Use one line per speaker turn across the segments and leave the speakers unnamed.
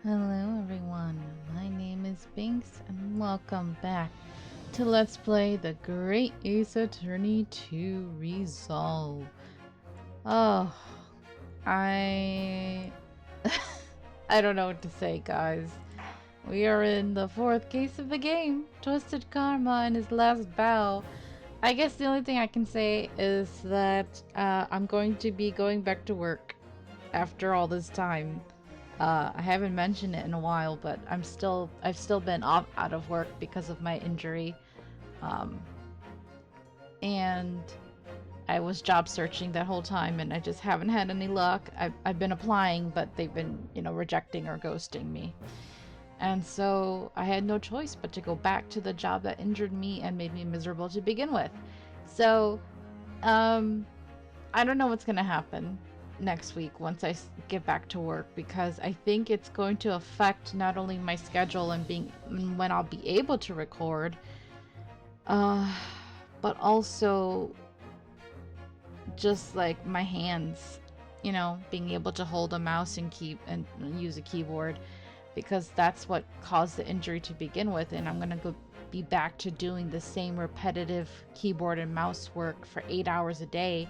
Hello everyone, my name is Binks and welcome back to Let's Play the Great Ace Attorney 2 Resolve. Oh, I... I don't know what to say, guys. We are in the fourth case of the game, Twisted Karma and his last bow. I guess the only thing I can say is that I'm going to be going back to work after all this time. I haven't mentioned it in a while, but I've still been out of work because of my injury. And I was job searching that whole time and I just haven't had any luck. I've been applying, but they've been, rejecting or ghosting me. And so I had no choice but to go back to the job that injured me and made me miserable to begin with. So, I don't know what's going to happen next week once I get back to work, because I think it's going to affect not only my schedule and when I'll be able to record, but also just like my hands, being able to hold a mouse and use a keyboard, because that's what caused the injury to begin with, and I'm going to be back to doing the same repetitive keyboard and mouse work for 8 hours a day.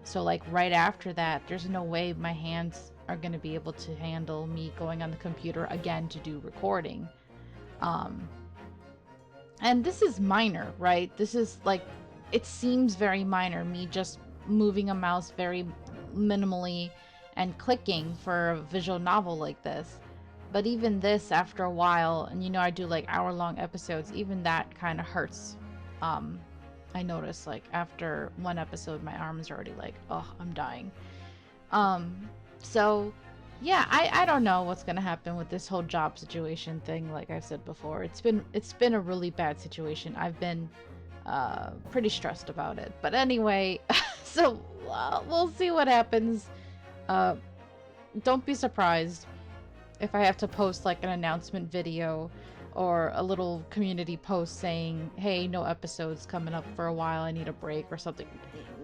So like right after that, there's no way my hands are going to be able to handle me going on the computer again to do recording. And this is minor, right? This is like, it seems very minor, me just moving a mouse very minimally and clicking for a visual novel like this. But even this, after a while, and I do like hour-long episodes, even that kind of hurts. I noticed, like, after one episode, my arm's already like, oh, I'm dying. So, yeah, I don't know what's gonna happen with this whole job situation thing. Like I've said before, it's been a really bad situation. I've been pretty stressed about it. But anyway, so we'll see what happens. Don't be surprised if I have to post like an announcement video or a little community post saying, hey, no episodes coming up for a while, I need a break or something.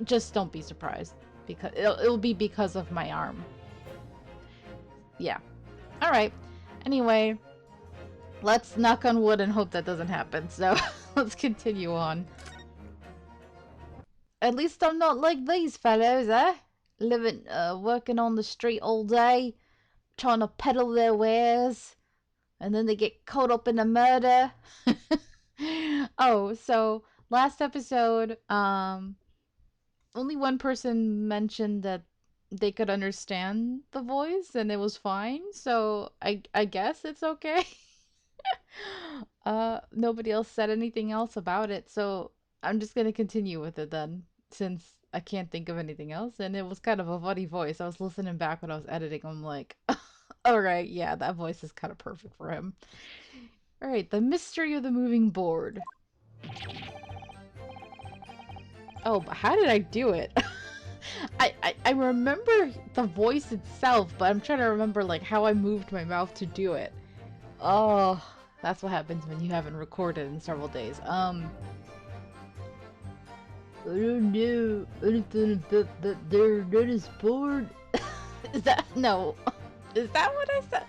Just don't be surprised, because it'll be because of my arm. Yeah. Alright. Anyway, let's knock on wood and hope that doesn't happen. So let's continue on. At least I'm not like these fellows, eh? Working on the street all day, trying to peddle their wares, and then they get caught up in a murder. Oh, so last episode, only one person mentioned that they could understand the voice and it was fine, so I guess it's okay. Nobody else said anything else about it, so I'm just gonna continue with it then, since I can't think of anything else, and it was kind of a funny voice. I was listening back when I was editing, I'm like, alright, yeah, that voice is kind of perfect for him. Alright, the mystery of the moving board. Oh, but how did I do it? I remember the voice itself, but I'm trying to remember like how I moved my mouth to do it. Oh, that's what happens when you haven't recorded in several days. I don't know anything about that there notice board. Is that no? Is that what I said?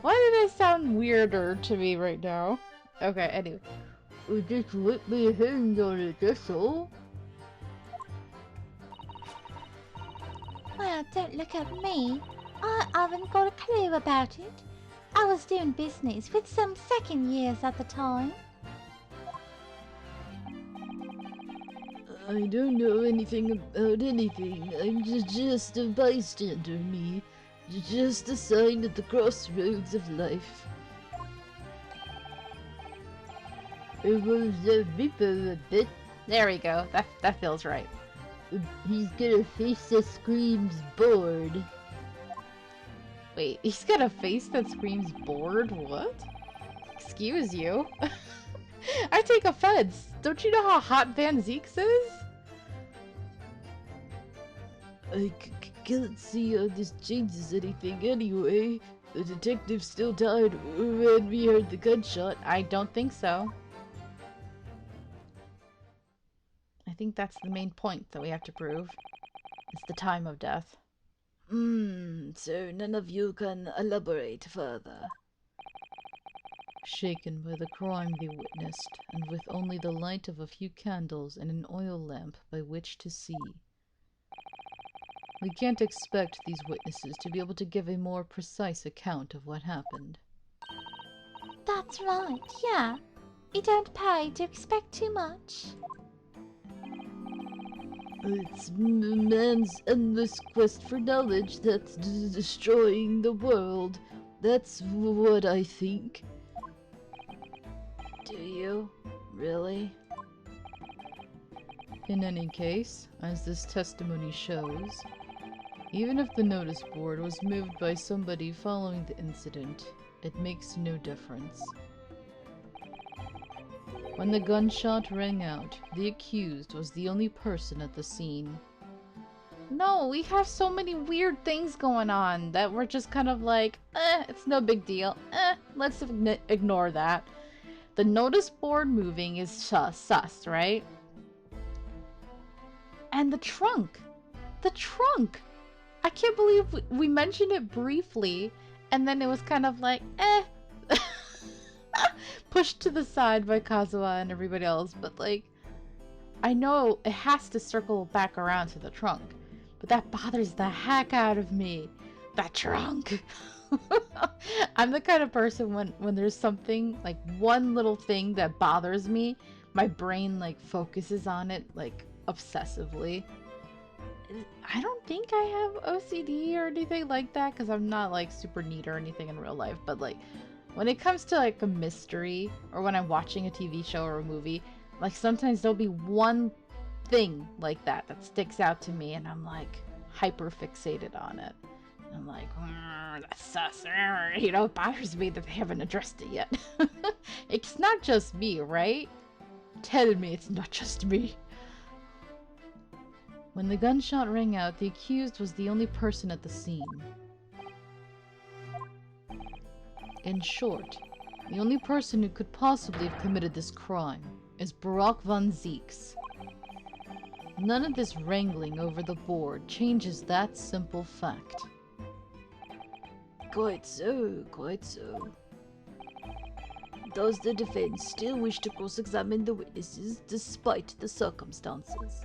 Why did I sound weirder to me right now? Okay, anyway. We just whip my hands on it, that's all.
Well, don't look at me. I haven't got a clue about it. I was doing business with some second years at the time.
I don't know anything about anything. I'm just a bystander, me. Just a sign at the crossroads of life. It was a Reaper a bit. There we go. That feels right. He's got a face that screams bored. Wait, he's got a face that screams bored? What? Excuse you? I take offense. Don't you know how hot Van Zeeks is? I can't see how this changes anything anyway. The detective still died when we heard the gunshot. I don't think so. I think that's the main point that we have to prove. It's the time of death. So none of you can elaborate further. shaken by the crime they witnessed, and with only the light of a few candles and an oil lamp by which to see. We can't expect these witnesses to be able to give a more precise account of what happened.
That's right, yeah. You don't pay to expect too much.
It's man's endless quest for knowledge that's destroying the world. That's what I think. Do you? Really? In any case, as this testimony shows, even if the notice board was moved by somebody following the incident, it makes no difference. When the gunshot rang out, the accused was the only person at the scene. No, we have so many weird things going on that we're just kind of like, it's no big deal. Let's ignore that. The notice board moving is sus, right? And the trunk! The trunk! I can't believe we mentioned it briefly, and then it was kind of like, pushed to the side by Kazuha and everybody else, but like, I know it has to circle back around to the trunk, but that bothers the heck out of me. That trunk! I'm the kind of person when there's something, like one little thing that bothers me, my brain like focuses on it like obsessively. I don't think I have OCD or anything like that because I'm not like super neat or anything in real life, but like when it comes to like a mystery or when I'm watching a TV show or a movie, like sometimes there'll be one thing like that that sticks out to me and I'm like hyper fixated on it. I'm like, that's sus. You know, it bothers me that they haven't addressed it yet. It's not just me, right? Tell me it's not just me. When the gunshot rang out, the accused was the only person at the scene. In short, the only person who could possibly have committed this crime is Barak von Zeeks. None of this wrangling over the board changes that simple fact. Quite so, quite so. Does the defense still wish to cross-examine the witnesses despite the circumstances?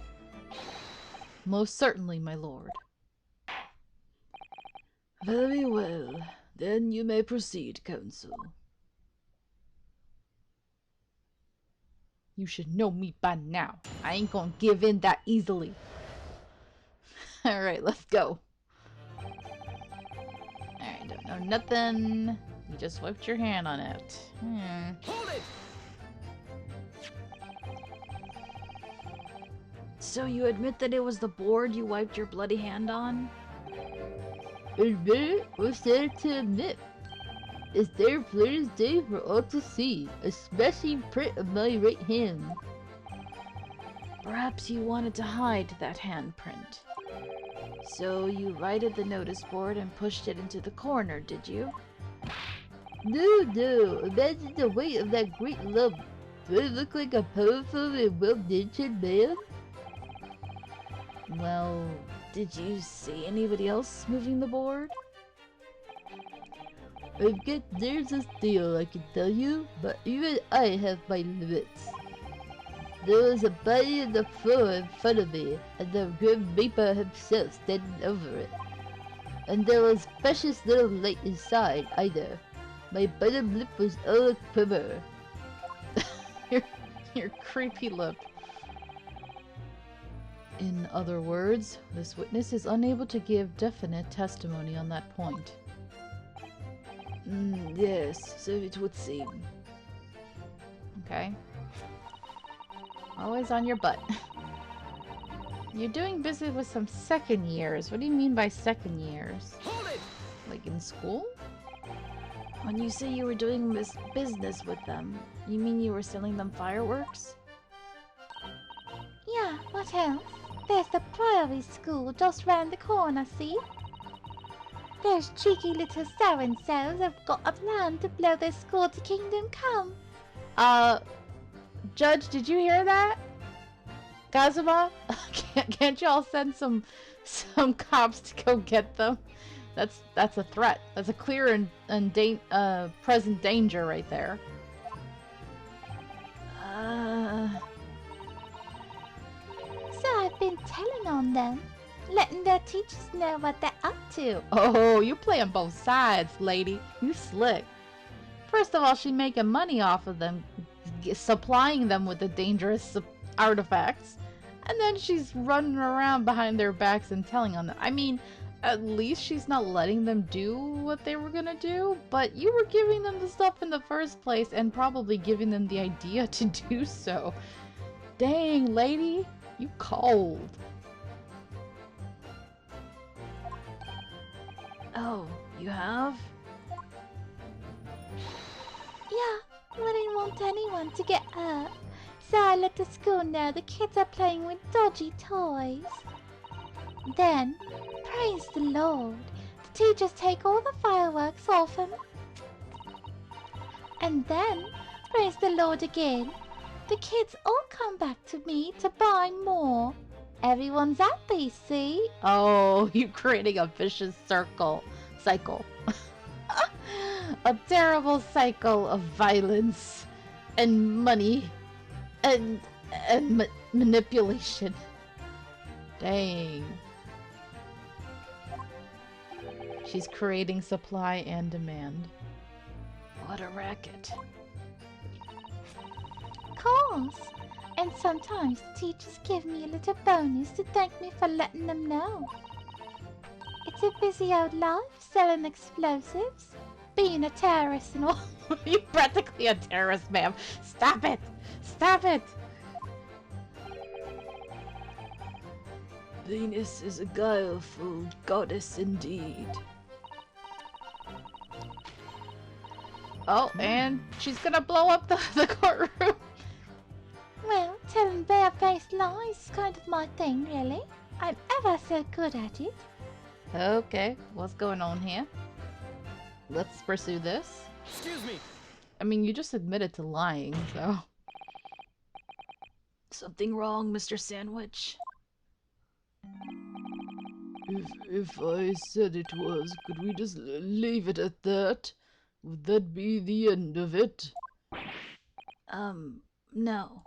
Most certainly, my lord. Very well. Then you may proceed, counsel. You should know me by now. I ain't gonna give in that easily. Alright, let's go. Alright, don't know nothing. You just wiped your hand on it.
Hold it!
So you admit that it was the board you wiped your bloody hand on? Admit it? What's there to admit? It's there clear as day for all to see, a smashing print of my right hand. Perhaps you wanted to hide that handprint. So you righted the notice board and pushed it into the corner, did you? No, imagine the weight of that great lump. Do I look like a powerful and well-natured man? Well, did you see anybody else moving the board? I've got nerves of steel, I can tell you, but even I have my limits. There was a body on the floor in front of me, and the Grim Reaper himself standing over it. And there was precious little light inside, either. My bottom lip was all a quiver. your creepy lip. In other words, this witness is unable to give definite testimony on that point. Yes, so it would seem. Okay. Always on your butt. You're doing business with some second years. What do you mean by second years?
Hold it!
Like in school? When you say you were doing this business with them, you mean you were selling them fireworks?
Yeah, what else? There's the priory school just round the corner, see? Those cheeky little so-and-sos have got a plan to blow their school to kingdom come.
Judge, did you hear that? Kazuma? Can't y'all send some cops to go get them? That's a threat. That's a clear and present danger right there.
So I've been telling on them, letting their teachers know what they're up to.
Oh, you play on both sides, lady. You slick. First of all, she's making money off of them, supplying them with the dangerous artifacts. And then she's running around behind their backs and telling on them. I mean, at least she's not letting them do what they were gonna do, but you were giving them the stuff in the first place and probably giving them the idea to do so. Dang, lady, you cold. Oh, you have?
Yeah, we didn't want anyone to get hurt. So I let the school know the kids are playing with dodgy toys. Then, praise the Lord, the teachers take all the fireworks off them. And then, praise the Lord again, the kids all come back to me to buy more. Everyone's happy, see?
Oh, you're creating a vicious cycle. A terrible cycle of violence and money and manipulation. Dang. She's creating supply and demand. What a racket.
Of course. And sometimes the teachers give me a little bonus to thank me for letting them know. It's a busy old life selling explosives, being a terrorist and all.
You're practically a terrorist, ma'am. Stop it! Stop it! Venus is a guileful goddess indeed. Oh, and she's gonna blow up the courtroom.
Well, telling bare-faced lies is kind of my thing, really. I'm ever so good at it.
Okay, what's going on here? Let's pursue this.
Excuse me.
I mean, you just admitted to lying, so... Something wrong, Mr. Sandwich? If I said it was, could we just leave it at that? Would that be the end of it? No.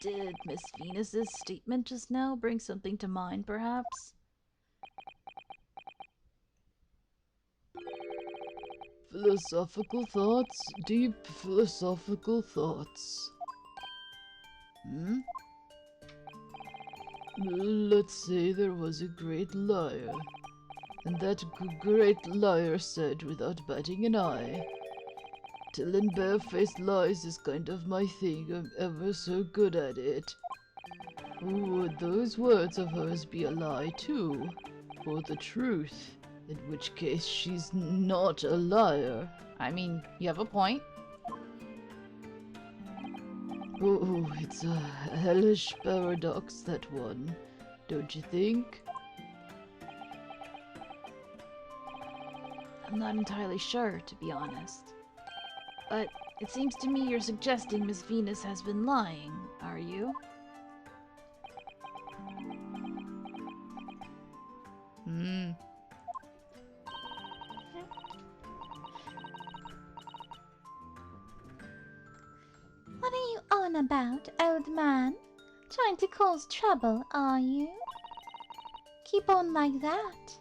Did Miss Venus's statement just now bring something to mind, perhaps? Philosophical thoughts? Deep philosophical thoughts. Hmm? Let's say there was a great liar. And that great liar said without batting an eye, "Telling bare-faced lies is kind of my thing, I'm ever so good at it." Would those words of hers be a lie too? Or the truth? In which case she's not a liar. I mean, you have a point. Oh, it's a hellish paradox, that one. Don't you think? I'm not entirely sure, to be honest. But it seems to me you're suggesting Miss Venus has been lying, are you? Hmm.
What are you on about, old man? Trying to cause trouble, are you? Keep on like that.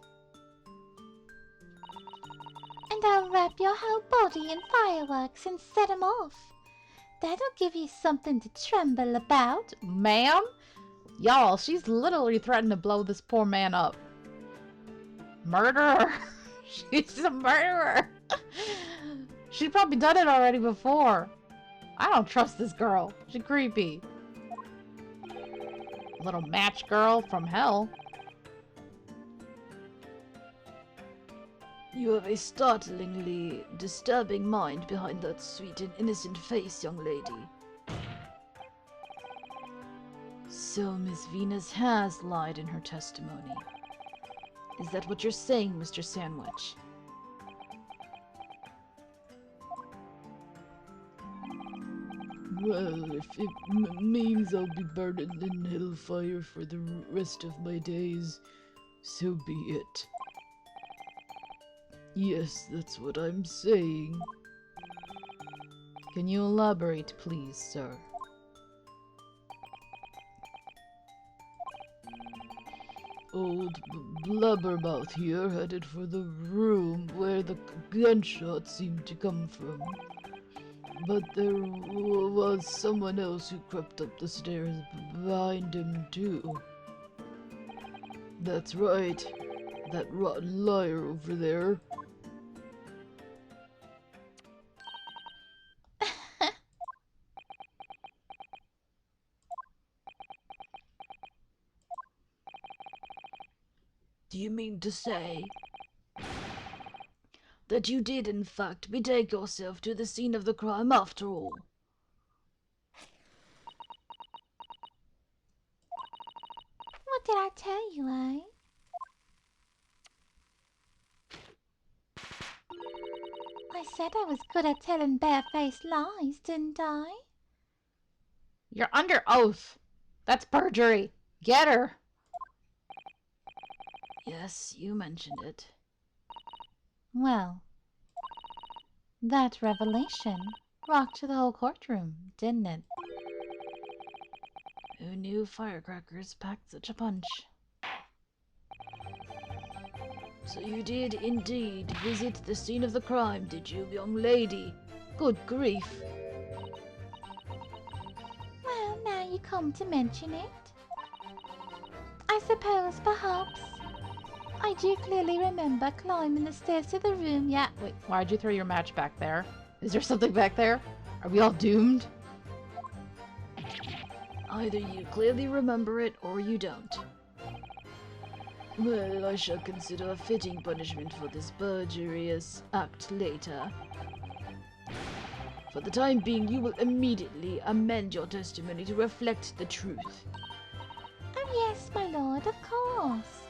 And I'll wrap your whole body in fireworks and set 'em off. That'll give you something to tremble about.
Ma'am? Y'all, she's literally threatened to blow this poor man up. Murderer! She's a murderer! She's probably done it already before. I don't trust this girl. She's creepy. Little match girl from hell. You have a startlingly disturbing mind behind that sweet and innocent face, young lady. So Miss Venus has lied in her testimony. Is that what you're saying, Mr. Sandwich? Well, if it means I'll be burdened in hellfire for the rest of my days, so be it. Yes, that's what I'm saying. Can you elaborate, please, sir? Old Blubbermouth here headed for the room where the gunshot seemed to come from. But there was someone else who crept up the stairs behind him, too. That's right. That rotten liar over there. Do you mean to say that you did in fact betake yourself to the scene of the crime after all?
What did I tell you, eh? I said I was good at telling barefaced lies, didn't I?
You're under oath. That's perjury. Get her. Yes, you mentioned it.
Well, that revelation rocked the whole courtroom, didn't it?
Who knew firecrackers packed such a punch? So you did indeed visit the scene of the crime, did you, young lady? Good grief.
Well, now you come to mention it. I suppose perhaps I do clearly remember climbing the stairs to the room, yeah.
Wait, why'd you throw your match back there? Is there something back there? Are we all doomed? Either you clearly remember it or you don't. Well, I shall consider a fitting punishment for this perjurious act later. For the time being, you will immediately amend your testimony to reflect the truth.
Oh yes, my lord, of course.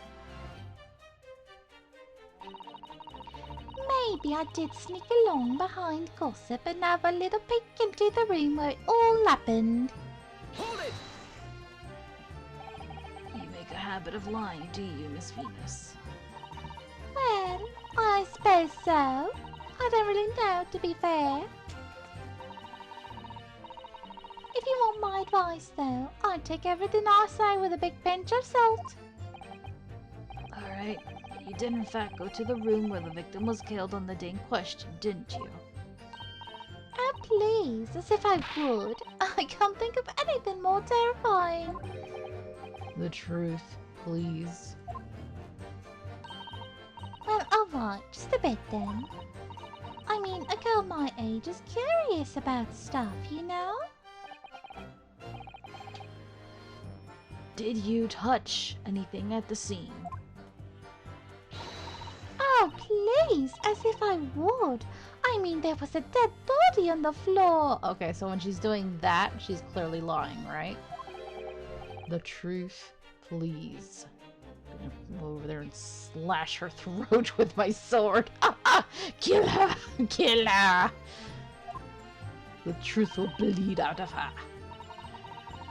Maybe I did sneak along behind Gossip and have a little peek into the room where it all happened.
Hold it!
You make a habit of lying, do you, Miss Venus?
Well, I suppose so. I don't really know, to be fair. If you want my advice, though, I'd take everything I say with a big pinch of salt.
Alright, you did in fact go to the room where the victim was killed on the day in question, didn't you?
Oh, please, as if I would. I can't think of anything more terrifying.
The truth, please.
Well, alright, just a bit then. I mean, a girl my age is curious about stuff, you know?
Did you touch anything at the scene?
Oh, please, as if I would. I mean, there was a dead body on the floor.
Okay, so when she's doing that, she's clearly lying, right? The truth, please. I'm gonna go over there and slash her throat with my sword. Kill her! Kill her! The truth will bleed out of her.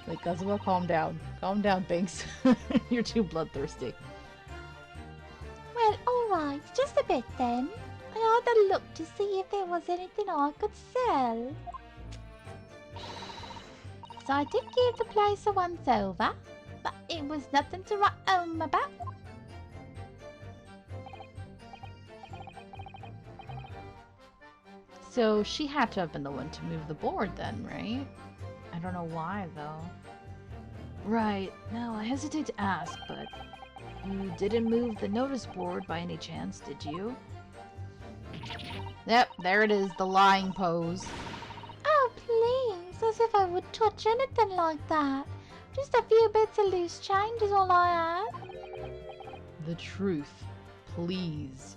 Like, Kazuma, calm down. Calm down, Binks. You're too bloodthirsty.
Well, alright, just a bit then. I had a look to see if there was anything I could sell. So I did give the place a once over, but it was nothing to write home about.
So she had to have been the one to move the board then, right? I don't know why, though. Right. Now, I hesitate to ask, but you didn't move the notice board by any chance, did you? Yep, there it is, the lying pose.
Oh, please, as if I would touch anything like that. Just a few bits of loose change is all I had.
The truth, please.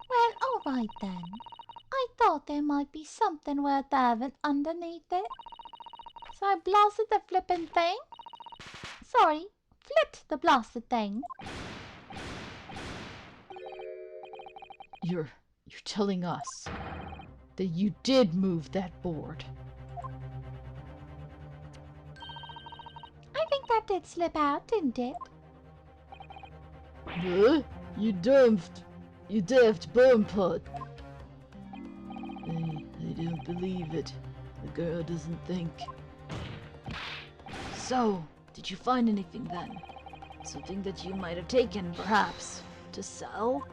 Well, alright then. I thought there might be something worth having underneath it. So I blasted the flippin' thing. Sorry, flipped the blasted thing.
You're telling us that you did move that board.
I think that did slip out, didn't it?
Huh? You daft bumput. I don't believe it. The girl doesn't think. So, did you find anything then? Something that you might have taken, perhaps, to sell?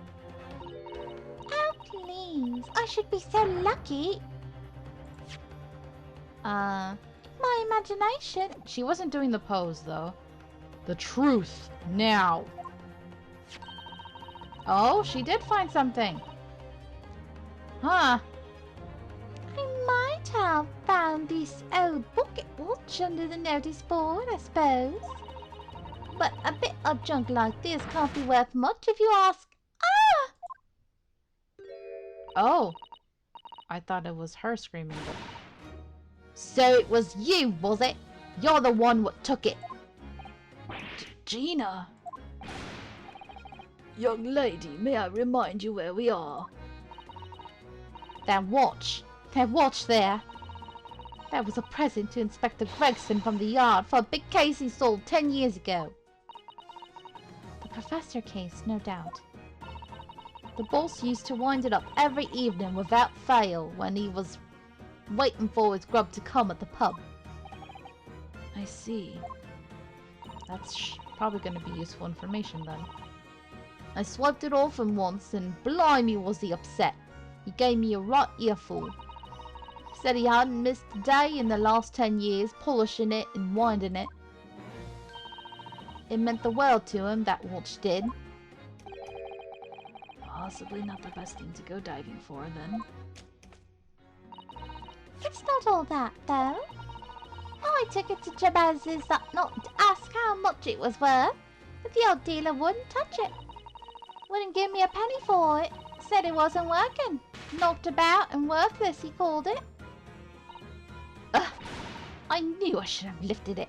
Oh, please. I should be so lucky. My imagination.
She wasn't doing the pose, though. The truth, now. Oh, she did find something. Huh.
I might have found this old pocket watch under the notice board, I suppose. But a bit of junk like this can't be worth much if you ask. Ah!
Oh. I thought it was her screaming. So it was you, was it? You're the one what took it. Gina. Young lady, may I remind you where we are? That watch there. That was a present to Inspector Gregson from the yard for a big case he sold 10 years ago. The professor case, no doubt. The boss used to wind it up every evening without fail when he was waiting for his grub to come at the pub. I see. That's probably going to be useful information then. I swiped it off him once and blimey was he upset. He gave me a right earful. Said he hadn't missed a day in the last 10 years polishing it and winding it. It meant the world to him, that watch did. Possibly not the best thing to go diving for, then.
It's not all that, though. I took it to Jabez's that night to ask how much it was worth, but the old dealer wouldn't touch it. Wouldn't give me a penny for it. Said it wasn't working. Knocked about and worthless, he called it.
Ugh! I knew I should have lifted it.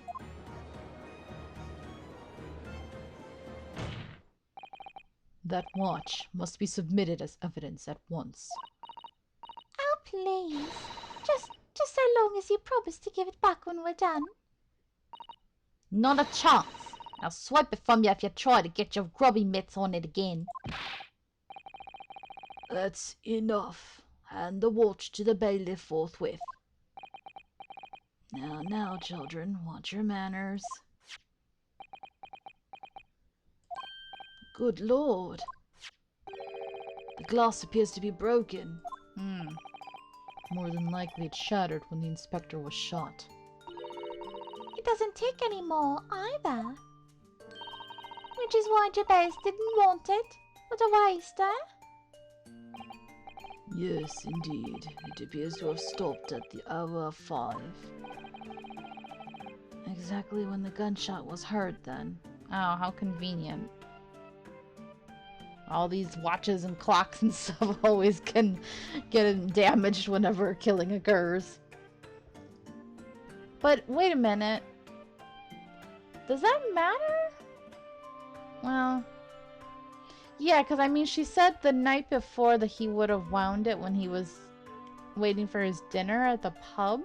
That watch must be submitted as evidence at once.
Oh, please. Just so long as you promise to give it back when we're done.
Not a chance. I'll swipe it from you if you try to get your grubby mitts on it again. That's enough. Hand the watch to the bailiff forthwith. Now, children, watch your manners. Good lord. The glass appears to be broken. More than likely it shattered when the inspector was shot.
It doesn't tick anymore, either. Which is why Jabez didn't want it. What a waste, eh?
Yes, indeed. It appears to have stopped at the hour of 5. Exactly when the gunshot was heard, then. Oh, how convenient. All these watches and clocks and stuff always can get damaged whenever killing occurs. But wait a minute. Does that matter? Well, yeah, because I mean, she said the night before that he would have wound it when he was waiting for his dinner at the pub.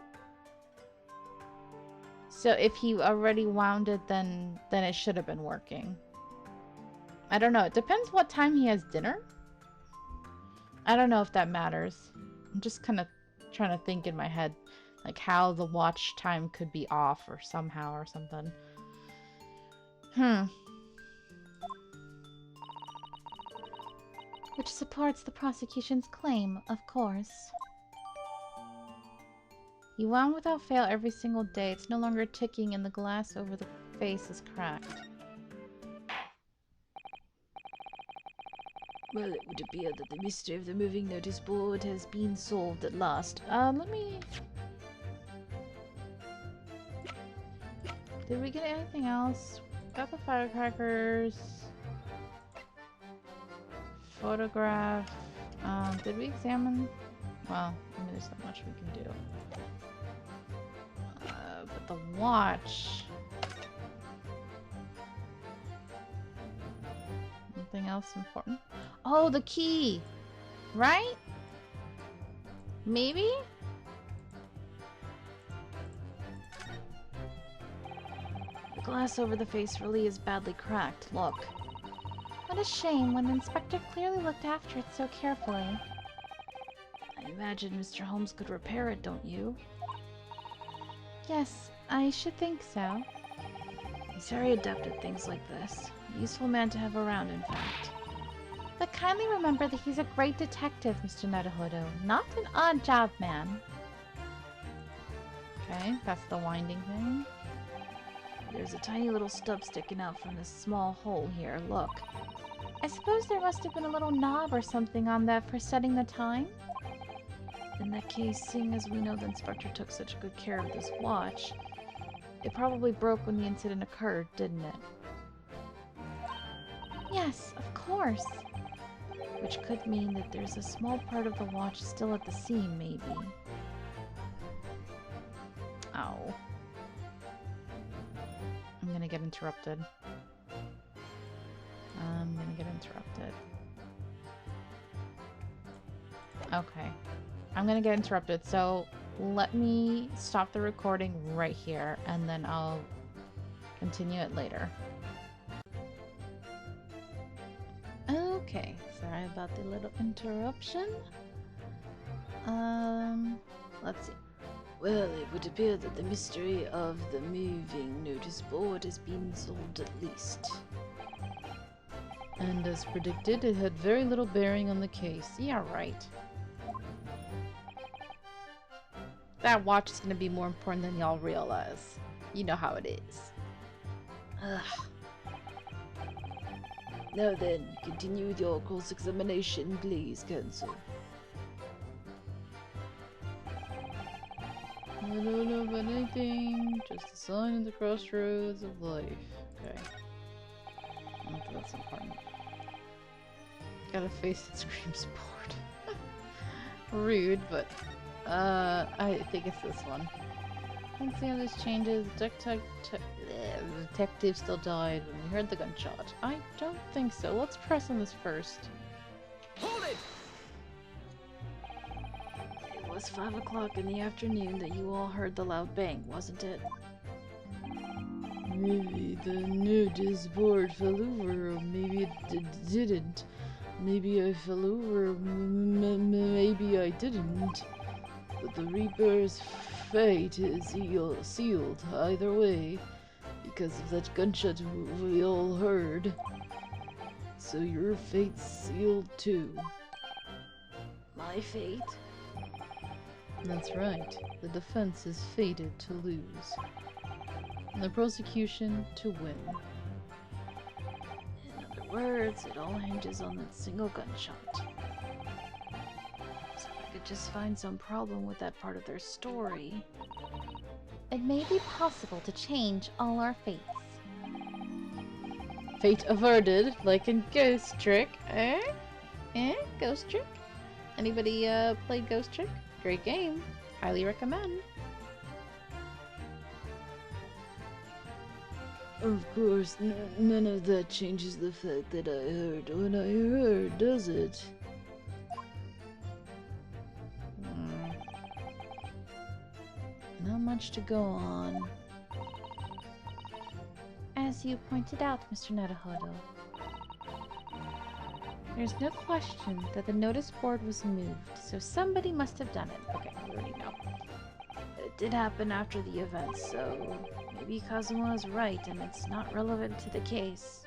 So if he already wound it, then it should have been working. I don't know. It depends what time he has dinner. I don't know if that matters. I'm just kind of trying to think in my head, like how the watch time could be off or somehow or something. Which supports the prosecution's claim, of course. You wound without fail every single day. It's no longer ticking and the glass over the face is cracked. Well, it would appear that the mystery of the moving notice board has been solved at last. Let me... Did we get anything else? Got the firecrackers. Photograph. Did we examine? Well, I mean, there's not much we can do. But the watch... Anything else important? Oh, the key! Right? Maybe? The glass over the face really is badly cracked. Look.
What a shame when the inspector clearly looked after it so carefully.
I imagine Mr. Holmes could repair it, don't you?
Yes, I should think so.
He's very adept at things like this. A useful man to have around, in fact.
But kindly remember that he's a great detective, Mr. Naruhodo, not an odd job man.
Okay, that's the winding thing. There's a tiny little stub sticking out from this small hole here, look.
I suppose there must have been a little knob or something on that for setting the time?
In that case, seeing as we know the inspector took such good care of this watch, it probably broke when the incident occurred, didn't it?
Yes, of course.
Which could mean that there's a small part of the watch still at the scene, maybe. Ow. I'm gonna get interrupted. Okay. I'm gonna get interrupted, so let me stop the recording right here, and then I'll continue it later. Okay, sorry about the little interruption. Let's see. Well, it would appear that the mystery of the moving notice board has been solved at least. And as predicted, it had very little bearing on the case. Yeah, right. That watch is going to be more important than y'all realize. You know how it is. Ugh. Now then, continue with your cross-examination, please, Counsel. I don't know about anything, just a sign at the crossroads of life. Okay. I don't think that's important. Got a face that screams bored. Rude, but I think it's this one. Can't see how this changes. The detective still died when we heard the gunshot. I don't think so. Let's press on this first. Hold it! It was 5 o'clock in the afternoon that you all heard the loud bang, wasn't it? Maybe the notice board fell over, or maybe it didn't. Maybe I fell over, maybe I didn't. But the Reaper's fate is sealed either way, because of that gunshot we all heard. So your fate's sealed too. My fate? That's right. The defense is fated to lose, and the prosecution to win. In other words, it all hinges on that single gunshot. So if I could just find some problem with that part of their story.
It may be possible to change all our fates.
Fate averted, like in Ghost Trick. Ghost Trick? Anybody played Ghost Trick? Great game. Highly recommend. Of course, none of that changes the fact that I heard what I heard, does it? Not much to go on.
As you pointed out, Mr. Naruhodo, there's no question that the notice board was moved, so somebody must have done it.
Okay, we already know. It did happen after the event, so maybe Kazuma is right and it's not relevant to the case.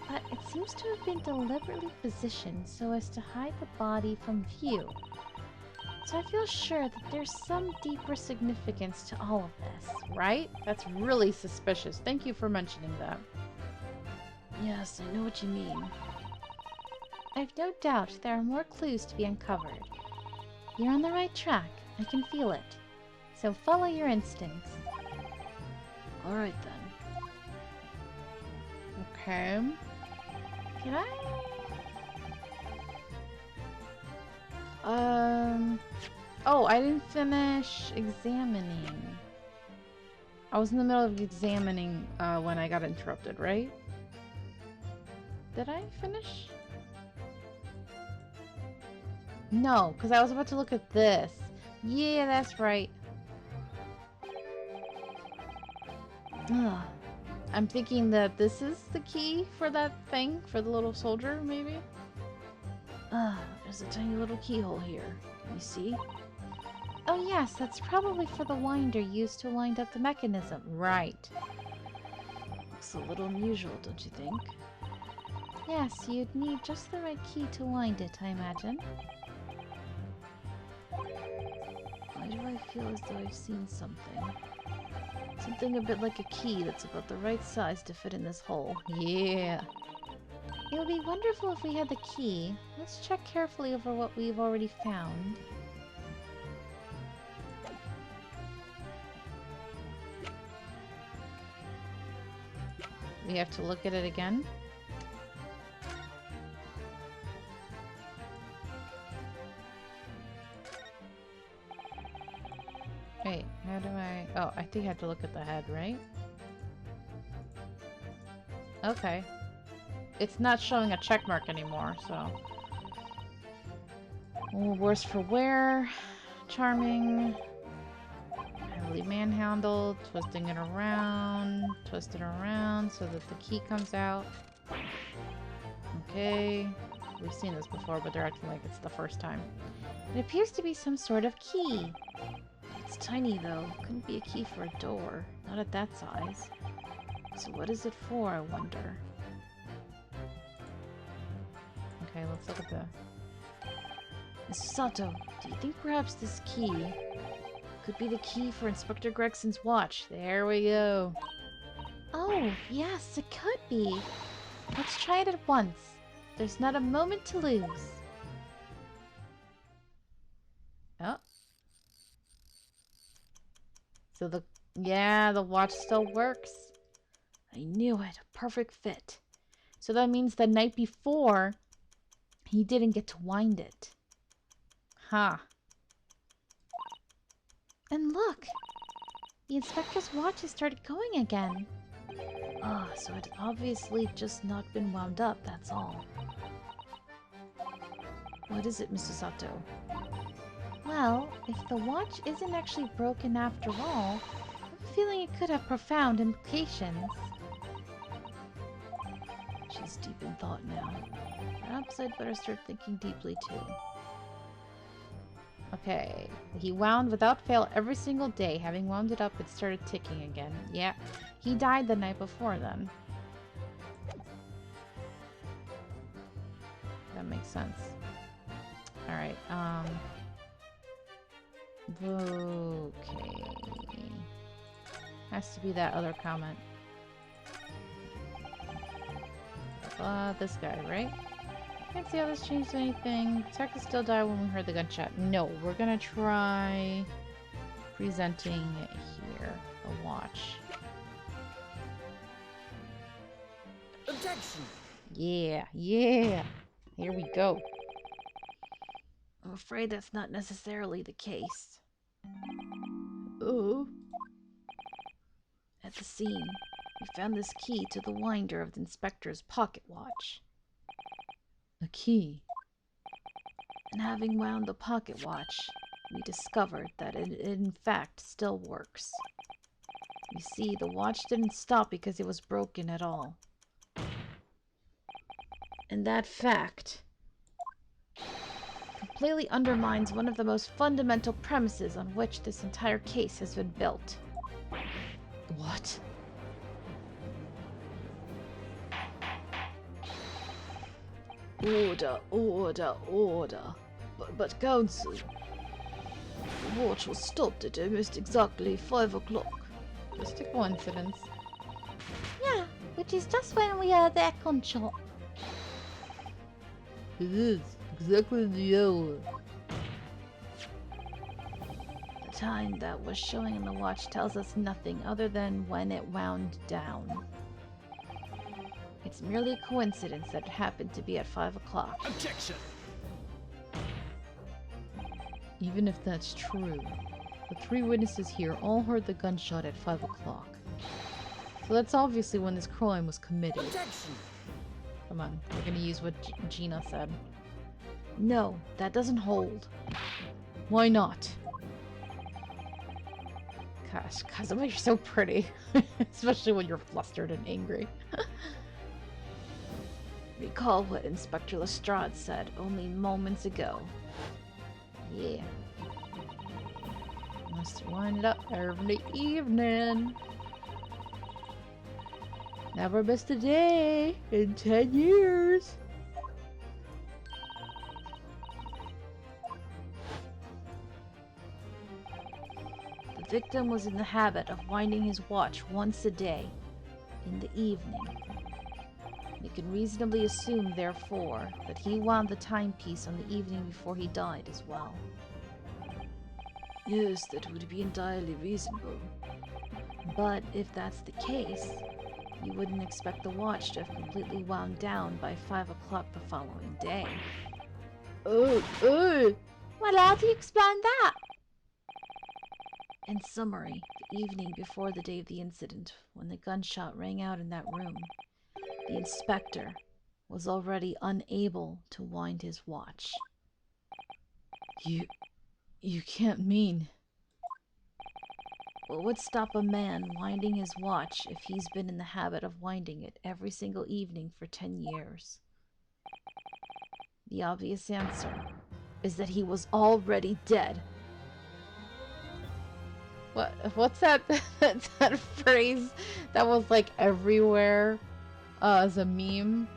But it seems to have been deliberately positioned so as to hide the body from view. So I feel sure that there's some deeper significance to all of this, right?
That's really suspicious. Thank you for mentioning that. Yes, I know what you mean.
I've no doubt there are more clues to be uncovered. You're on the right track. I can feel it. So follow your instincts.
Alright then. Okay.
Can I?
Oh, I didn't finish examining. I was in the middle of examining when I got interrupted, right? Did I finish? No, because I was about to look at this. Yeah, that's right. Ugh. I'm thinking that this is the key for that thing, for the little soldier, maybe? There's a tiny little keyhole here. Can you see?
Oh yes, that's probably for the winder used to wind up the mechanism.
Right. Looks a little unusual, don't you think?
Yes, you'd need just the right key to wind it, I imagine.
Why do I feel as though I've seen something? Something a bit like a key that's about the right size to fit in this hole. Yeah.
It would be wonderful if we had the key. Let's check carefully over what we've already found.
We have to look at it again? Wait, how do I... Oh, I think I have to look at the head, right? Okay. It's not showing a check mark anymore, so... Oh, worse for wear. Charming. Heavily manhandled. Twisting it around. Twist it around so that the key comes out. Okay. We've seen this before, but they're acting like it's the first time.
It appears to be some sort of key.
It's tiny, though. Couldn't be a key for a door. Not at that size. So what is it for, I wonder? Okay, let's look at the... Mrs. Sato, do you think perhaps this key could be the key for Inspector Gregson's watch? There we go.
Oh, yes, it could be. Let's try it at once. There's not a moment to lose.
Oh. So the watch still works. I knew it. A perfect fit. So that means the night before, he didn't get to wind it. Huh.
And look! The inspector's watch has started going again.
Ah, so it obviously just not been wound up, that's all. What is it, Mrs. Sato?
Well, if the watch isn't actually broken after all, I'm feeling it could have profound implications.
She's deep in thought now. Perhaps I'd better start thinking deeply too. Okay, he wound without fail every single day. Having wound it up, it started ticking again. Yeah, he died the night before then. That makes sense. Alright, okay. Has to be that other comment. This guy, right? Can't see how this changed anything. Detective still died when we heard the gunshot. No, we're gonna try presenting it here. The watch.
Objection!
Yeah, yeah. Here we go. I'm afraid that's not necessarily the case. Oh. At the scene, we found this key to the winder of the inspector's pocket watch. A key. And having wound the pocket watch, we discovered that it in fact still works. You see, the watch didn't stop because it was broken at all. And that fact completely undermines one of the most fundamental premises on which this entire case has been built. What? Order, order, order. But Counsel, the watch was stopped at almost exactly 5 o'clock. Just a coincidence.
Yeah, which is just when we heard the gunshot.
It is exactly the hour. The time that was showing in the watch tells us nothing other than when it wound down. It's merely a coincidence that it happened to be at 5 o'clock.
Objection!
Even if that's true, the 3 witnesses here all heard the gunshot at 5 o'clock. So that's obviously when this crime was committed.
Objection!
Come on, we're gonna use what Gina said. No, that doesn't hold. Why not? Gosh, Kazuma, you're so pretty. Especially when you're flustered and angry. Recall what Inspector Lestrade said only moments ago. Yeah. Must wind it up every evening. Never missed a day in 10 years. The victim was in the habit of winding his watch once a day, in the evening. We can reasonably assume, therefore, that he wound the timepiece on the evening before he died as well. Yes, that would be entirely reasonable. But if that's the case, you wouldn't expect the watch to have completely wound down by 5 o'clock the following day.
Well, how do you explain that?
In summary, the evening before the day of the incident, when the gunshot rang out in that room, the inspector was already unable to wind his watch. You can't mean... What would stop a man winding his watch if he's been in the habit of winding it every single evening for 10 years? The obvious answer is that he was already dead. What's that that phrase that was like everywhere as a meme?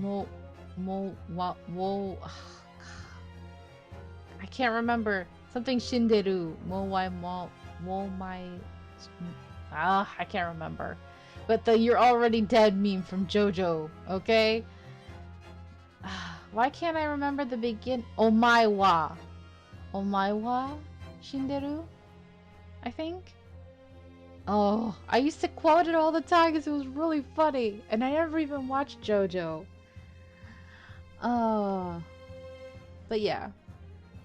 I can't remember. Something shinderu. I can't remember. But the "you're already dead" meme from JoJo, okay? Why can't I remember the begin? Omae wa shinderu? I think. Oh, I used to quote it all the time because it was really funny, and I never even watched JoJo. But yeah,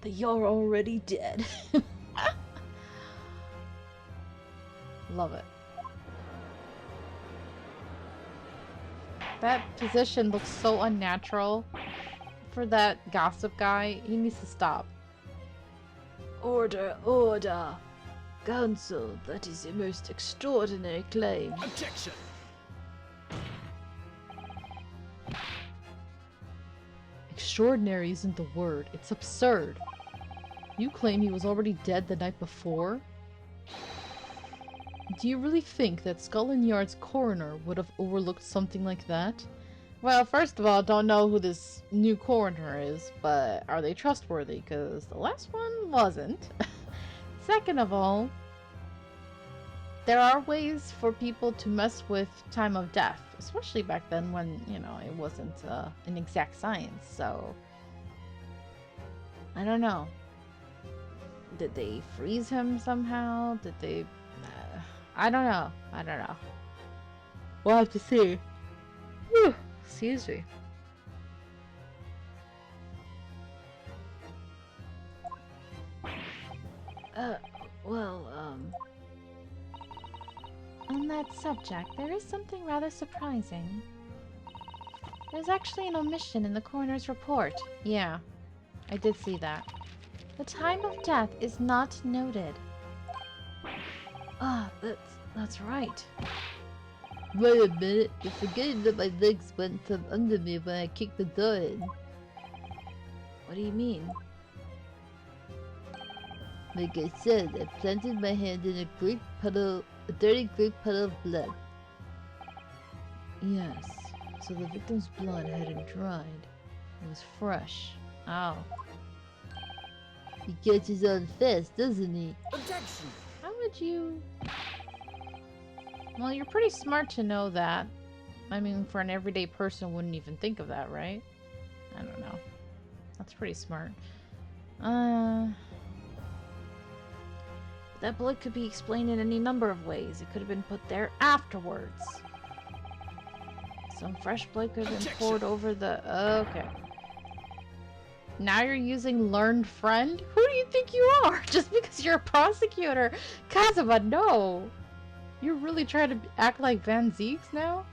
the "you're already dead." Love it. That position looks so unnatural for that gossip guy. He needs to stop. Order, order. Counsel, that is a most extraordinary claim.
Objection!
Extraordinary isn't the word, it's absurd. You claim he was already dead the night before? Do you really think that Scotland Yard's coroner would have overlooked something like that? Well, first of all, don't know who this new coroner is, but are they trustworthy? Because the last one wasn't. Second of all, there are ways for people to mess with time of death, especially back then when, you know, it wasn't an exact science, so... I don't know. Did they freeze him somehow? Did they... I don't know. I don't know. We'll have to see. Whew. Excuse me. On that subject, there is something rather surprising. There's actually an omission in the coroner's report. Yeah, I did see that. The time of death is not noted. Ah, that's right. Wait a minute, you're forgetting that my legs went from under me when I kicked the door in. What do you mean? Like I said, I planted my hand in a dirty great puddle of blood. Yes, so the victim's blood hadn't dried. It was fresh. Oh. He catches on fast, doesn't he?
Objection!
How would you... Well, you're pretty smart to know that. I mean, for an everyday person, wouldn't even think of that, right? I don't know. That's pretty smart. That blood could be explained in any number of ways. It could have been put there afterwards. Some fresh blood could have been poured over the... Okay. Now you're using learned friend? Who do you think you are? Just because you're a prosecutor? Kazuma, no! You're really trying to act like Van Zeeks now?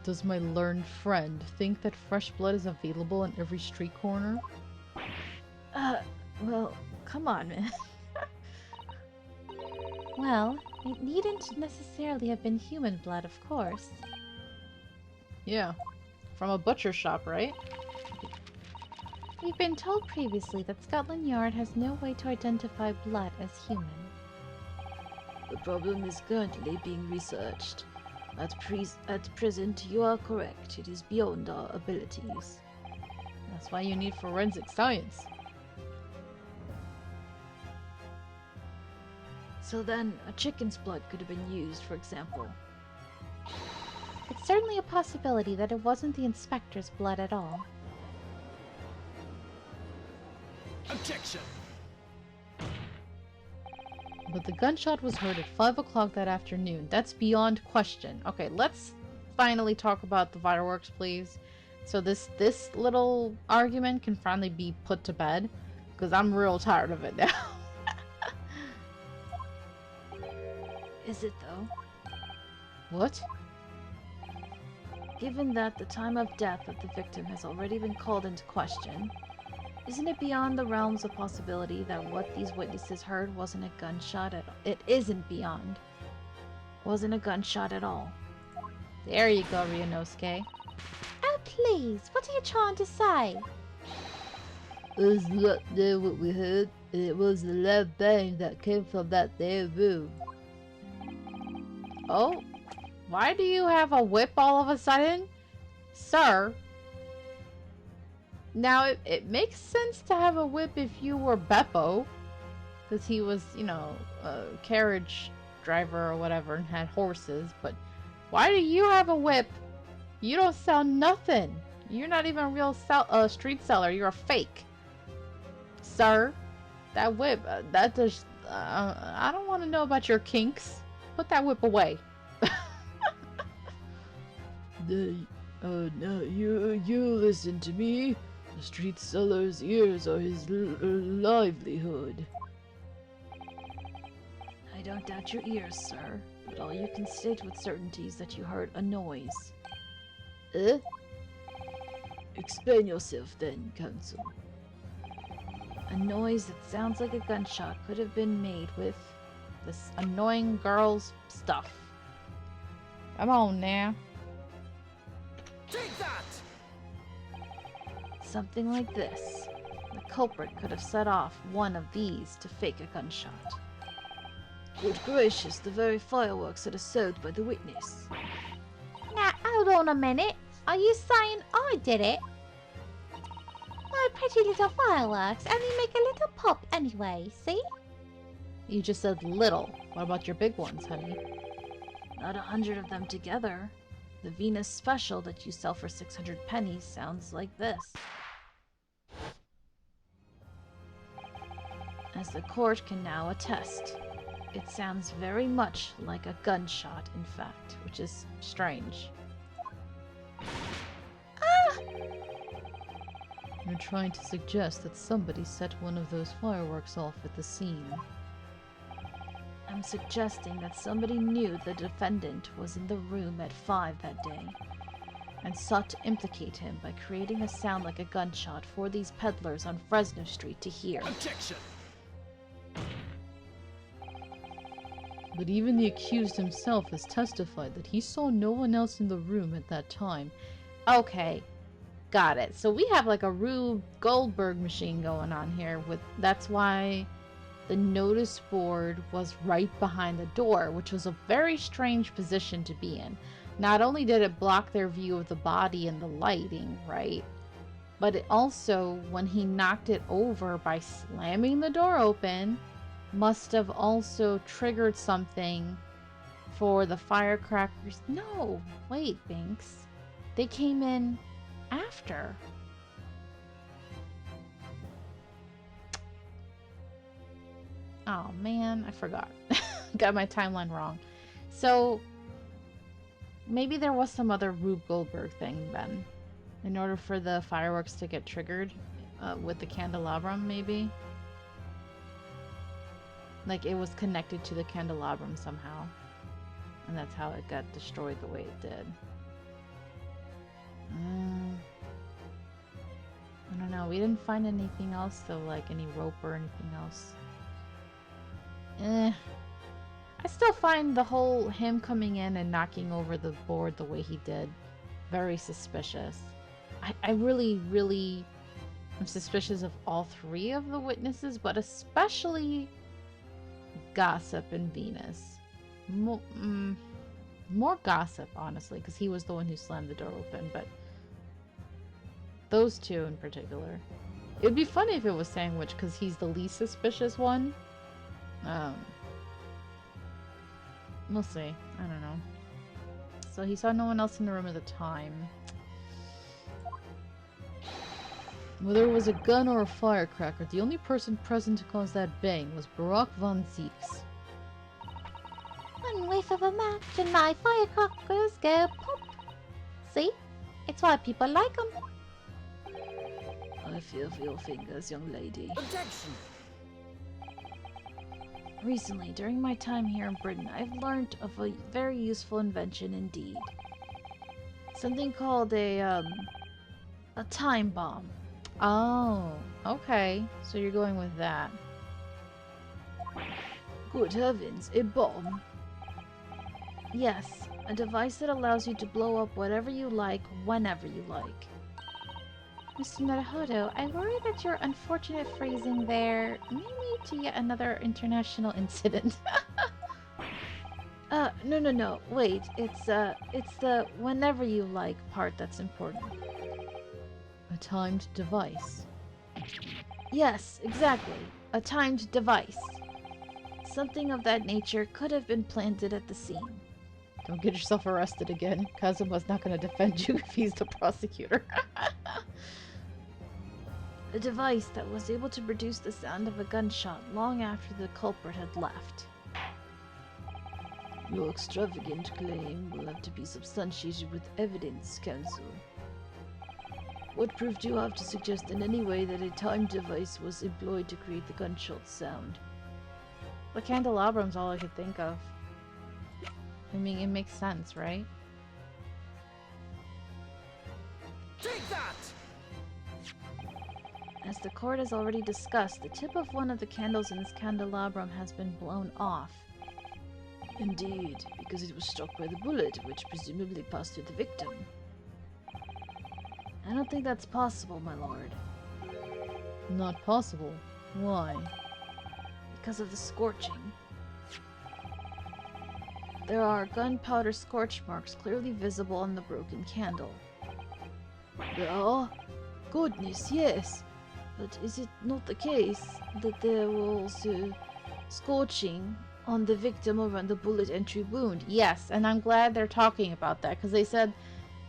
Does my learned friend think that fresh blood is available in every street corner? Well, come on, man.
Well, it needn't necessarily have been human blood, of course.
Yeah. From a butcher shop, right?
We've been told previously that Scotland Yard has no way to identify blood as human.
The problem is currently being researched. At present, you are correct. It is beyond our abilities.
That's why you need forensic science.
So then, a chicken's blood could have been used, for example.
It's certainly a possibility that it wasn't the inspector's blood at all.
Objection!
But the gunshot was heard at 5 o'clock that afternoon. That's beyond question. Okay, let's finally talk about the fireworks, please. So this little argument can finally be put to bed. Because I'm real tired of it now.
Is it, though?
What?
Given that the time of death of the victim has already been called into question, isn't it beyond the realms of possibility that what these witnesses heard wasn't a gunshot at all? It isn't beyond. Wasn't a gunshot at all.
There you go, Ryunosuke.
Oh, please, what are you trying to say?
Is that there what we heard? It was the loud bang that came from that there room.
Oh? Why do you have a whip all of a sudden? Sir? Now, it makes sense to have a whip if you were Beppo. Because he was, you know, a carriage driver or whatever and had horses. But why do you have a whip? You don't sell nothing. You're not even a real street seller. You're a fake. Sir, that whip, that just... I don't want to know about your kinks. Put that whip away.
Now you listen to me. The street seller's ears are his livelihood. I don't doubt your ears, sir, but all you can state with certainty is that you heard a noise. Eh? Explain yourself then, counsel. A noise that sounds like a gunshot could have been made with
This annoying girl's stuff. Come on now.
Take that!
something like this. The culprit could have set off one of these to fake a gunshot. Good gracious, the very fireworks that are sold by the witness.
Now, hold on a minute. Are you saying I did it? My pretty little fireworks only make a little pop anyway, see?
You just said little. What about your big ones, honey?
Not 100 of them together. The Venus special that you sell for 600 pennies sounds like this. As the court can now attest, it sounds very much like a gunshot, in fact, which is strange.
You're trying to suggest that somebody set one of those fireworks off at the scene.
I'm suggesting that somebody knew the defendant was in the room at 5 that day and sought to implicate him by creating a sound like a gunshot for these peddlers on Fresno Street to hear.
Objection!
But even the accused himself has testified that he saw no one else in the room at that time. Okay, got it. So we have like a Rube Goldberg machine going on here. That's why the notice board was right behind the door, which was a very strange position to be in. Not only did it block their view of the body and the lighting, right? But it also, when he knocked it over by slamming the door open, must have also triggered something for the firecrackers. No, wait, Binks. They came in after. Oh man, I forgot. Got my timeline wrong. So maybe there was some other Rube Goldberg thing then, in order for the fireworks to get triggered with the candelabrum, maybe. Like it was connected to the candelabrum somehow, and that's how it got destroyed the way it did. I don't know. We didn't find anything else though, like any rope or anything else. still find the whole him coming in and knocking over the board the way he did very suspicious. I really, really am suspicious of all three of the witnesses, but especially Gossip and Venus. More Gossip, honestly, because he was the one who slammed the door open, but those two in particular. It would be funny if it was Sandwich, because he's the least suspicious one. We'll see. I don't know. So he saw no one else in the room at the time. Whether it was a gun or a firecracker, the only person present to cause that bang was Barack von Zieks.
One whiff of a match and my firecrackers go pop. See? It's why people like them.
I feel for your fingers, young lady.
Objection!
Recently, during my time here in Britain, I've learned of a very useful invention indeed. Something called a time bomb.
Oh, okay. So you're going with that.
Good heavens, a bomb? Yes, a device that allows you to blow up whatever you like, whenever you like.
Mr. Naruhodo, I worry that your unfortunate phrasing there may lead to yet another international incident.
No. Wait, it's the whenever you like part that's important.
A timed device.
Yes, exactly. A timed device. Something of that nature could have been planted at the scene.
Don't get yourself arrested again. Kazuma's not going to defend you if he's the prosecutor.
A device that was able to produce the sound of a gunshot long after the culprit had left. Your extravagant claim will have to be substantiated with evidence, counsel. What proof do you have to suggest in any way that a timed device was employed to create the gunshot sound?
The candelabram's all I could think of. I mean, it makes sense, right?
Take that!
As the court has already discussed, the tip of one of the candles in this candelabrum has been blown off. Indeed, because it was struck by the bullet, which presumably passed through the victim. I don't think that's possible, my lord.
Not possible. Why?
Because of the scorching. There are gunpowder scorch marks clearly visible on the broken candle. There are? Goodness, yes. But is it not the case that there was scorching on the victim around the bullet entry wound?
Yes, and I'm glad they're talking about that, because they said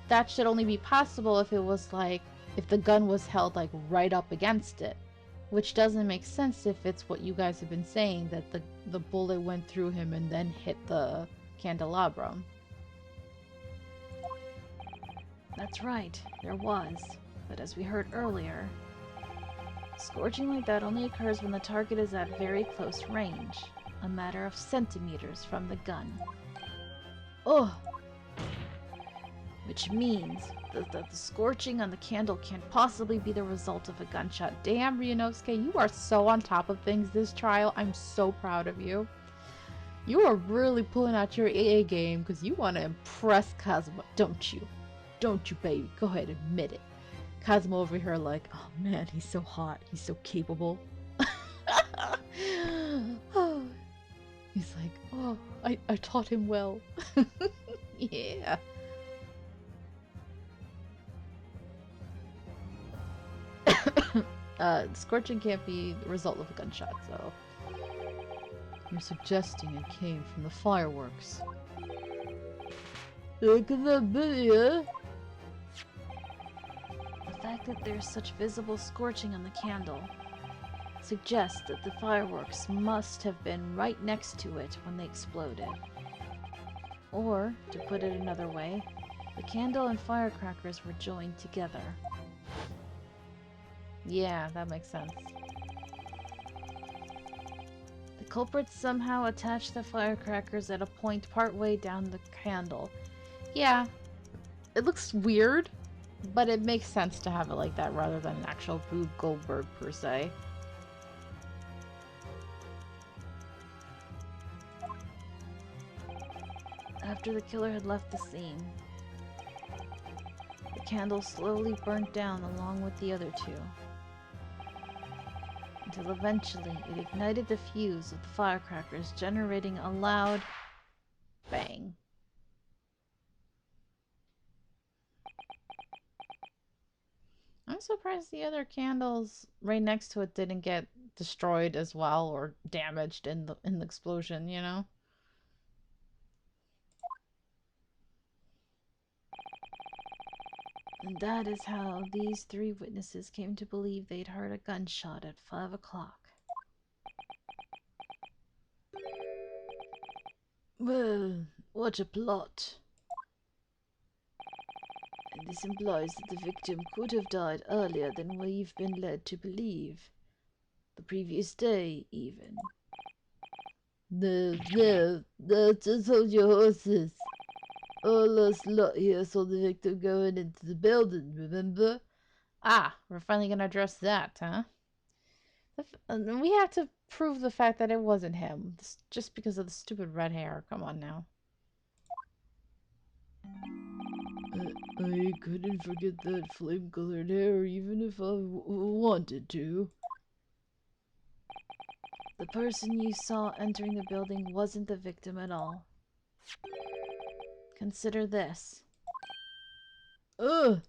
that should only be possible if it was like, if the gun was held like right up against it. Which doesn't make sense if it's what you guys have been saying, that the bullet went through him and then hit the candelabrum.
That's right, there was. But as we heard earlier, scorching like that only occurs when the target is at very close range, a matter of centimeters from the gun. Oh! Which means that the scorching on the candle can't possibly be the result of a gunshot.
Damn, Ryunosuke, you are so on top of things this trial. I'm so proud of you. You are really pulling out your AA game because you want to impress Kazuma, don't you? Don't you, baby? Go ahead, admit it. Kazuma over here like, oh man, he's so hot. He's so capable. He's like, oh, I taught him well. Yeah. Scorching can't be the result of a gunshot, so... You're suggesting it came from the fireworks. Could that be, yeah?
The fact that there's such visible scorching on the candle suggests that the fireworks must have been right next to it when they exploded. Or, to put it another way, the candle and firecrackers were joined together.
Yeah, that makes sense.
The culprits somehow attached the firecrackers at a point partway down the candle.
Yeah. It looks weird, but it makes sense to have it like that rather than an actual Rube Goldberg per se.
After the killer had left the scene, the candle slowly burnt down along with the other two, until eventually it ignited the fuse of the firecrackers, generating a loud bang. I'm surprised the other candles right next to it didn't get destroyed as well or damaged in the explosion, you know? And that is how these three witnesses came to believe they'd heard a gunshot at 5 o'clock. Well, what a plot. And this implies that the victim could have died earlier than we've been led to believe. The previous day, even. No, just hold your horses. All us lot here saw the victim going into the building, remember? Ah, we're finally gonna address that, huh? We have to prove the fact that it wasn't him, just because of the stupid red hair. Come on now. I couldn't forget that flame-colored hair even if I wanted to. The person you saw entering the building wasn't the victim at all. Consider this. Ugh!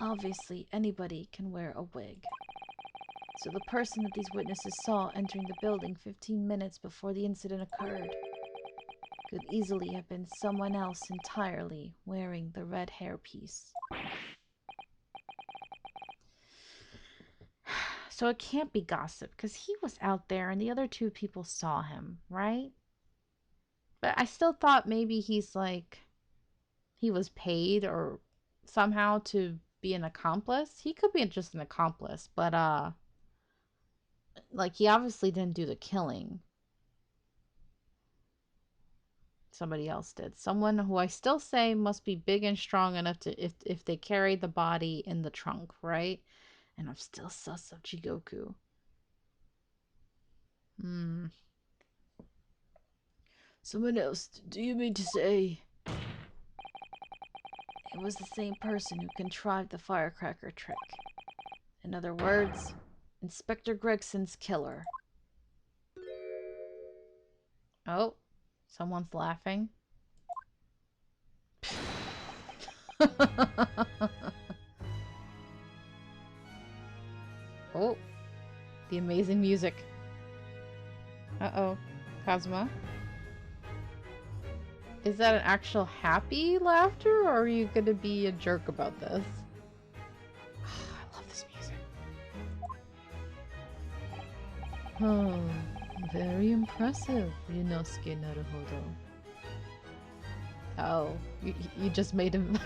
Obviously, anybody can wear a wig. So the person that these witnesses saw entering the building 15 minutes before the incident occurred could easily have been someone else entirely wearing the red hairpiece. So it can't be gossip, because he was out there and the other two people saw him, right? But I still thought maybe he's like, he was paid or somehow to be an accomplice. He could be just an accomplice, but like he obviously didn't do the killing. Somebody else did. Someone who I still say must be big and strong enough to if they carried the body in the trunk, right? And I'm still sus of Jigoku. Someone else, do you mean to say? It was the same person who contrived the firecracker trick. In other words, Inspector Gregson's killer. Oh, someone's laughing. Oh, the amazing music. Uh-oh, Kazuma. Is that an actual happy laughter, or are you gonna be a jerk about this? I love this music. Oh, very impressive, Ryunosuke Naruhodo. Oh, you just made him...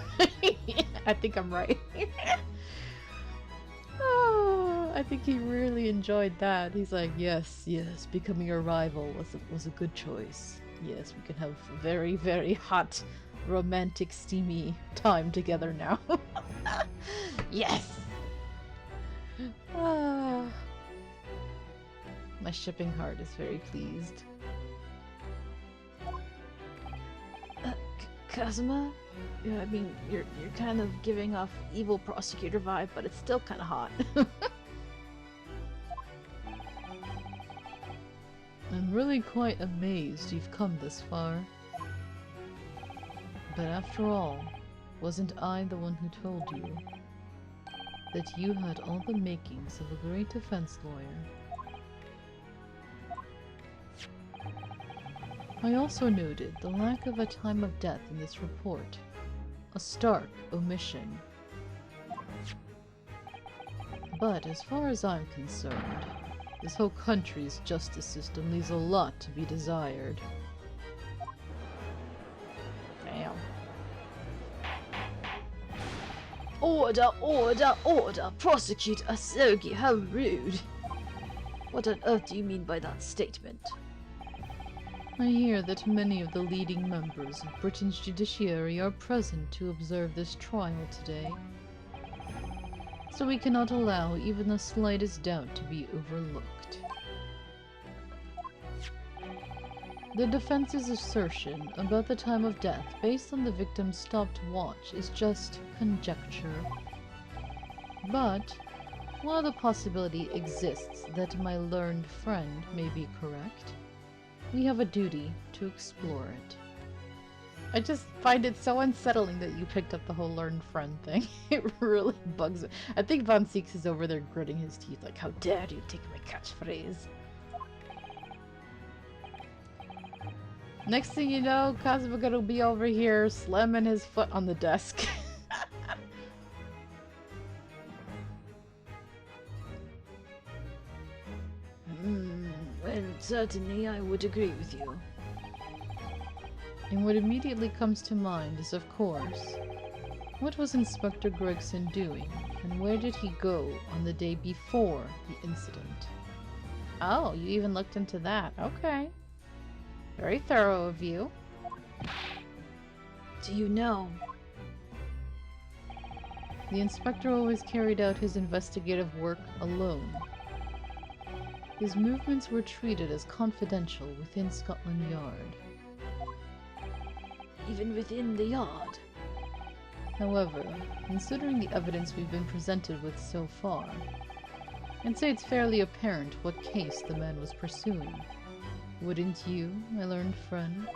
I think I'm right. Oh, I think he really enjoyed that. He's like, yes, becoming your rival was a good choice. Yes, we can have a very, very hot, romantic, steamy time together now. Yes! Ah. My shipping heart is very pleased. Kazuma? Yeah, I mean, you're kind of giving off evil prosecutor vibe, but it's still kind of hot. I'm really quite amazed you've come this far. But after all, wasn't I the one who told you that you had all the makings of a great defense lawyer? I also noted the lack of a time of death in this report. A stark omission. But as far as I'm concerned, this whole country's justice system leaves a lot to be desired. Damn. Order, order, order! Prosecute Asogi, how rude! What on earth do you mean by that statement? I hear that many of the leading members of Britain's judiciary are present to observe this trial today. So we cannot allow even the slightest doubt to be overlooked. The defense's assertion about the time of death based on the victim's stopped watch is just conjecture. But, while the possibility exists that my learned friend may be correct, we have a duty to explore it. I just find it so unsettling that you picked up the whole learned friend thing. It really bugs me. I think Von Seeks is over there gritting his teeth like, how dare you take my catchphrase? Next thing you know, Kazuma gonna be over here slamming his foot on the desk.
Well, certainly I would agree with you.
And what immediately comes to mind is, of course, what was Inspector Gregson doing, and where did he go on the day before the incident? Oh, you even looked into that. Okay. Very thorough of you.
Do you know?
The inspector always carried out his investigative work alone. His movements were treated as confidential within Scotland Yard.
Even within the yard?
However, considering the evidence we've been presented with so far, I'd say it's fairly apparent what case the man was pursuing. Wouldn't you, my learned friend?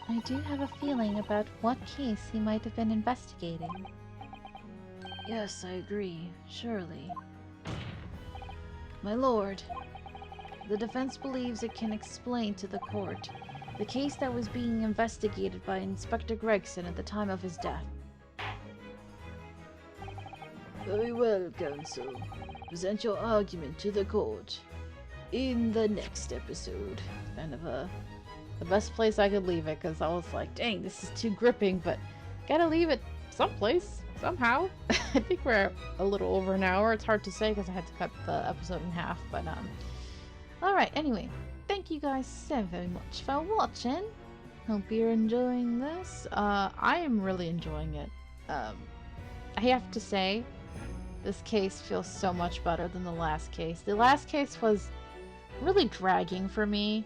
I do have a feeling about what case he might have been investigating.
Yes, I agree, surely. My lord, the defense believes it can explain to the court the case that was being investigated by Inspector Gregson at the time of his death. Very well, counsel. Present your argument to the court in the next episode.
Kind of the best place I could leave it, because I was like, dang, this is too gripping, but gotta leave it someplace, somehow. I think we're a little over an hour. It's hard to say because I had to cut the episode in half, but alright, anyway, thank you guys so very much for watching. Hope you're enjoying this. I am really enjoying it. I have to say, this case feels so much better than the last case. The last case was really dragging for me.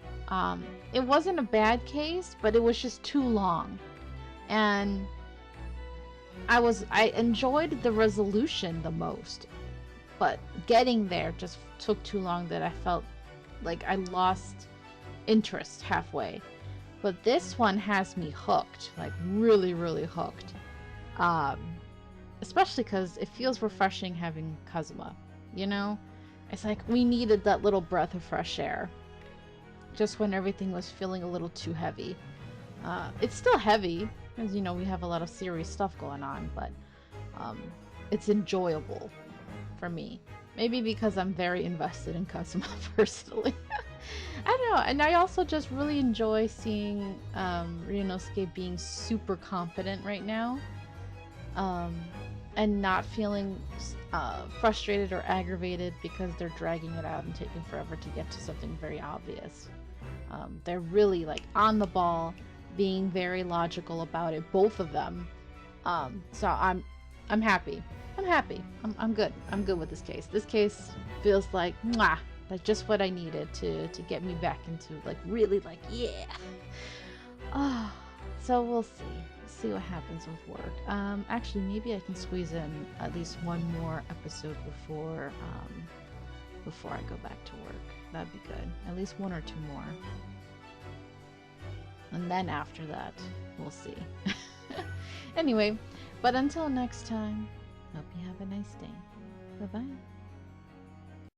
It wasn't a bad case, but it was just too long. And I enjoyed the resolution the most, but getting there just took too long that I felt like I lost interest halfway. But this one has me hooked, like really, really hooked. Especially because it feels refreshing having Kazuma, you know? It's like we needed that little breath of fresh air just when everything was feeling a little too heavy. It's still heavy, because, you know, we have a lot of serious stuff going on, but it's enjoyable for me. Maybe because I'm very invested in Kazuma personally. I don't know, and I also just really enjoy seeing Ryunosuke being super competent right now. And not feeling frustrated or aggravated because they're dragging it out and taking forever to get to something very obvious. They're really like on the ball, being very logical about it, both of them. So I'm happy. I'm happy. I'm good. I'm good with this case. This case feels like mwah, like just what I needed to get me back into like really like yeah. So we'll see what happens with work. Actually, maybe I can squeeze in at least one more episode before I go back to work. That'd be good. At least one or two more. And then after that, we'll see. Anyway, but until next time, hope you have a nice day. Bye-bye.